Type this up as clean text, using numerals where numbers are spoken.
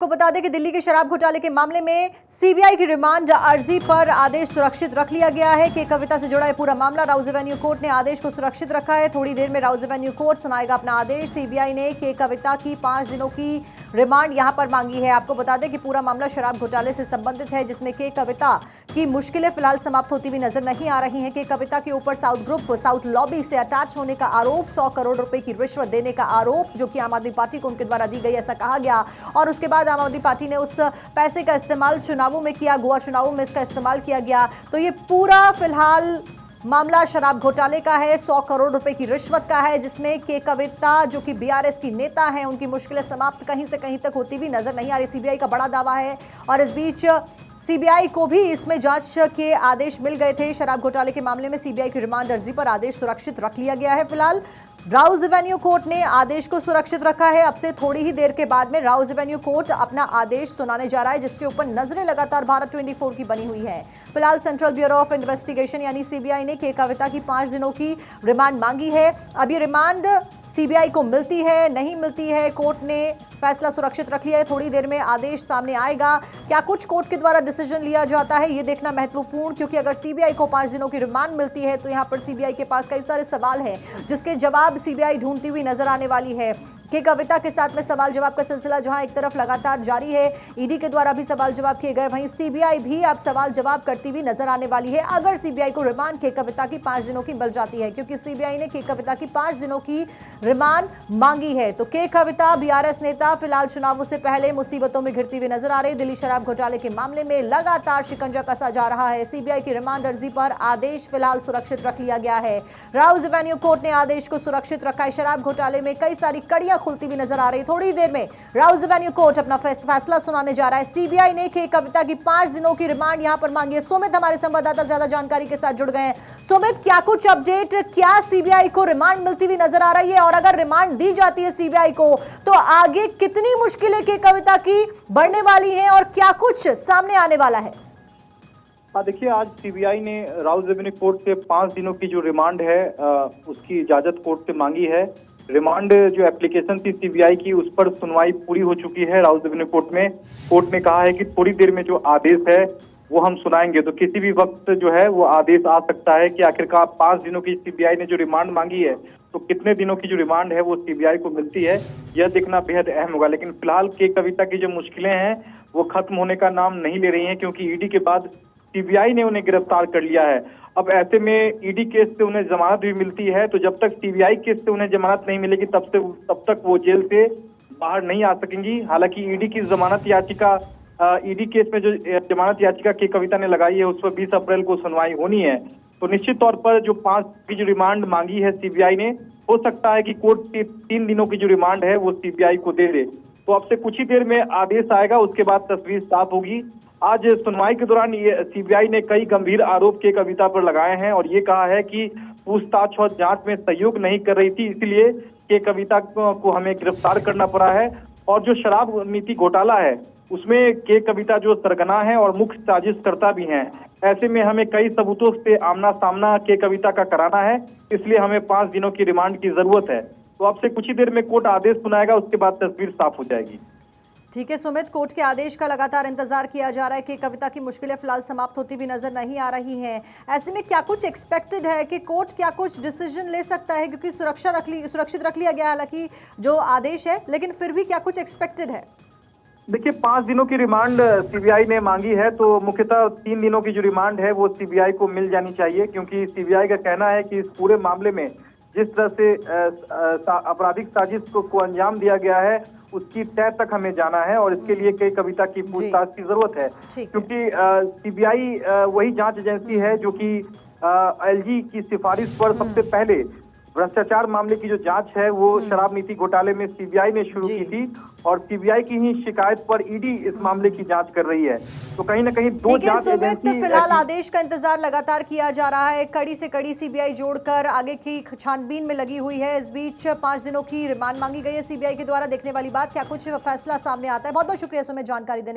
को बता दें कि दिल्ली के शराब घोटाले के मामले में सीबीआई की रिमांड अर्जी पर आदेश सुरक्षित रख लिया गया है कि कविता से जुड़ा है पूरा मामला। राउज एवेन्यू कोर्ट ने आदेश को सुरक्षित रखा है। थोड़ी देर में राउज एवेन्यू कोर्ट सुनाएगा अपना आदेश। सीबीआई ने के कविता की 5 दिनों की रिमांड यहां पर मांगी है। आपको बता दें कि पूरा मामला शराब घोटाले से संबंधित है, जिसमें के कविता की मुश्किलें फिलहाल समाप्त होती हुई नजर नहीं आ रही हैं। के कविता के ऊपर साउथ ग्रुप, साउथ लॉबी से अटैच होने का आरोप, 100 करोड़ रुपए की रिश्वत देने का आरोप, जो कि आम आदमी पार्टी को उनके द्वारा दी गई ऐसा कहा गया। और उसके बाद आम आदमी पार्टी ने उस पैसे का इस्तेमाल चुनावों में किया, गोवा चुनावों में इसका इस्तेमाल किया गया। तो ये पूरा फिलहाल मामला शराब घोटाले का है, 100 करोड़ रुपए की रिश्वत का है, जिसमें के कविता जो कि बीआरएस की नेता हैं, उनकी मुश्किलें समाप्त कहीं से कहीं तक होती हुई नजर नहीं आ रही। सीबीआई का बड़ा दावा है और इस बीच सीबीआई को भी इसमें जांच के आदेश मिल गए थे। शराब घोटाले के मामले में सीबीआई की रिमांड अर्जी पर आदेश सुरक्षित रख लिया गया है। फिलहाल राउज एवेन्यू कोर्ट ने आदेश को सुरक्षित रखा है। अब से थोड़ी ही देर के बाद में राउज एवेन्यू कोर्ट अपना आदेश सुनाने जा रहा है, जिसके ऊपर नजरें लगातार भारत 24 की बनी हुई है। फिलहाल सेंट्रल ब्यूरो ऑफ इन्वेस्टिगेशन यानी सीबीआई ने के कविता की 5 दिनों की रिमांड मांगी है। अब ये रिमांड सीबीआई को मिलती है नहीं मिलती है, कोर्ट ने फैसला सुरक्षित रख लिया है। थोड़ी देर में आदेश सामने आएगा। क्या कुछ कोर्ट के द्वारा डिसीजन लिया जाता है, ये देखना महत्वपूर्ण, क्योंकि अगर सीबीआई को 5 दिनों की रिमांड मिलती है तो यहां पर सीबीआई के पास कई सारे सवाल हैं, जिसके जवाब सीबीआई ढूंढती हुई नजर आने वाली है। के कविता के साथ में सवाल जवाब का सिलसिला जहां एक तरफ लगातार जारी है, ईडी के द्वारा भी सवाल जवाब किए गए, वहीं सीबीआई भी अब सवाल जवाब करती हुई नजर आने वाली है। अगर सीबीआई को रिमांड के कविता की 5 दिनों की मिल जाती है, क्योंकि सीबीआई ने के कविता की 5 दिनों की रिमांड मांगी है, तो के कविता बीआरएस नेता फिलहाल चुनावों से पहले मुसीबतों में घिरती हुई नजर आ रही। दिल्ली शराब घोटाले के मामले में लगातार शिकंजा कसा जा रहा है। सीबीआई की रिमांड अर्जी पर आदेश फिलहाल सुरक्षित रख लिया गया है। राउज एवेन्यू कोर्ट ने आदेश को सुरक्षित रखा है। शराब घोटाले में कई सारी कड़ियां खुलती हुई नजर आ रही। थोड़ी देर में राउज एवेन्यू कोर्ट अपना फैसला सुनाने जा रहा है। सीबीआई ने के कविता की 5 दिनों की रिमांड यहां पर मांगी है। सुमित हमारे संवाददाता ज्यादा जानकारी के साथ जुड़ गए हैं। सुमित, क्या कुछ अपडेट, क्या सीबीआई को रिमांड मिलती हुई नजर आ रही है, और अगर रिमांड दी जाती है सीबीआई को तो आगे कितनी मुश्किलें के कविता की बढ़ने वाली हैं और क्या कुछ सामने आने वाला है? देखिए, आज सीबीआई ने राउज एवेन्यू कोर्ट से 5 दिनों की जो रिमांड है उसकी इजाजत कोर्ट से मांगी है। रिमांड जो एप्लीकेशन थी सीबीआई की, उस पर सुनवाई पूरी हो चुकी है राउज एवेन्यू कोर्ट में। कोर्ट ने कहा है कि थोड़ी देर में जो आदेश है वो हम सुनाएंगे, तो किसी भी वक्त जो है वो आदेश आ सकता है कि आखिरकार 5 दिनों की सीबीआई ने जो रिमांड मांगी है तो कितने दिनों की जो रिमांड है वो सीबीआई को मिलती है, यह देखना बेहद अहम होगा। लेकिन फिलहाल के कविता की जो मुश्किलें हैं वो खत्म होने का नाम नहीं ले रही हैं, क्योंकि ईडी के बाद सीबीआई ने उन्हें गिरफ्तार कर लिया है। अब ऐसे में ईडी केस से उन्हें जमानत भी मिलती है, तो जब तक सीबीआई केस से उन्हें जमानत नहीं मिलेगी तब तक वो जेल से बाहर नहीं आ सकेंगी। हालांकि ईडी की जमानत याचिका, ईडी केस में जो जमानत याचिका के कविता ने लगाई है उस पर 20 अप्रैल को सुनवाई होनी है। तो निश्चित तौर पर जो 5 की जो रिमांड मांगी है सीबीआई ने, हो सकता है कि कोर्ट की 3 दिनों की जो रिमांड है वो सीबीआई को दे दे। तो अब से कुछ ही देर में आदेश आएगा, उसके बाद तस्वीर साफ होगी। आज सुनवाई के दौरान ये सीबीआई ने कई गंभीर आरोप के कविता पर लगाए हैं और ये कहा है कि पूछताछ और जांच में सहयोग नहीं कर रही थी, इसलिए के कविता को हमें गिरफ्तार करना पड़ा है। और जो शराब नीति घोटाला है उसमें के कविता जो सरगना है और मुख्य साजिशकर्ता भी हैं। ऐसे में हमें कई सबूतों से आमना सामना के कविता का कराना है, इसलिए हमें 5 दिनों की रिमांड की जरूरत है। तो अब से कुछ ही देर में कोर्ट आदेश सुनाएगा, उसके बाद तस्वीर साफ हो जाएगी। ठीक है सुमित, कोर्ट के आदेश का लगातार इंतजार किया जा रहा है कि कविता की मुश्किलें फिलहाल समाप्त होती हुई नजर नहीं आ रही हैं। ऐसे में क्या कुछ एक्सपेक्टेड है कि कोर्ट क्या कुछ डिसीजन ले सकता है, क्योंकि सुरक्षित रख लिया गया हालांकि जो आदेश है, लेकिन फिर भी क्या कुछ एक्सपेक्टेड है? देखिए, 5 दिनों की रिमांड सीबीआई ने मांगी है, तो मुख्यतः 3 दिनों की जो रिमांड है वो सीबीआई को मिल जानी चाहिए, क्योंकि सीबीआई का कहना है कि इस पूरे मामले में जिस तरह से आपराधिक साजिश को अंजाम दिया गया है उसकी तह तक हमें जाना है और इसके लिए कई कविता की पूछताछ की जरूरत है, क्योंकि सीबीआई वही जांच एजेंसी है जो कि एलजी की सिफारिश पर सबसे पहले भ्रष्टाचार मामले की जो जांच है वो शराब नीति घोटाले में सीबीआई ने शुरू की थी और सीबीआई की ही शिकायत पर ईडी इस मामले की जांच कर रही है। तो कहीं ना कहीं दो जांच एजेंसी, फिलहाल आदेश का इंतजार लगातार किया जा रहा है। कड़ी से कड़ी सीबीआई जोड़कर आगे की छानबीन में लगी हुई है। इस बीच 5 दिनों की रिमांड मांगी गई है सीबीआई के द्वारा। देखने वाली बात क्या कुछ फैसला सामने आता है। बहुत बहुत शुक्रिया सुमित जानकारी देने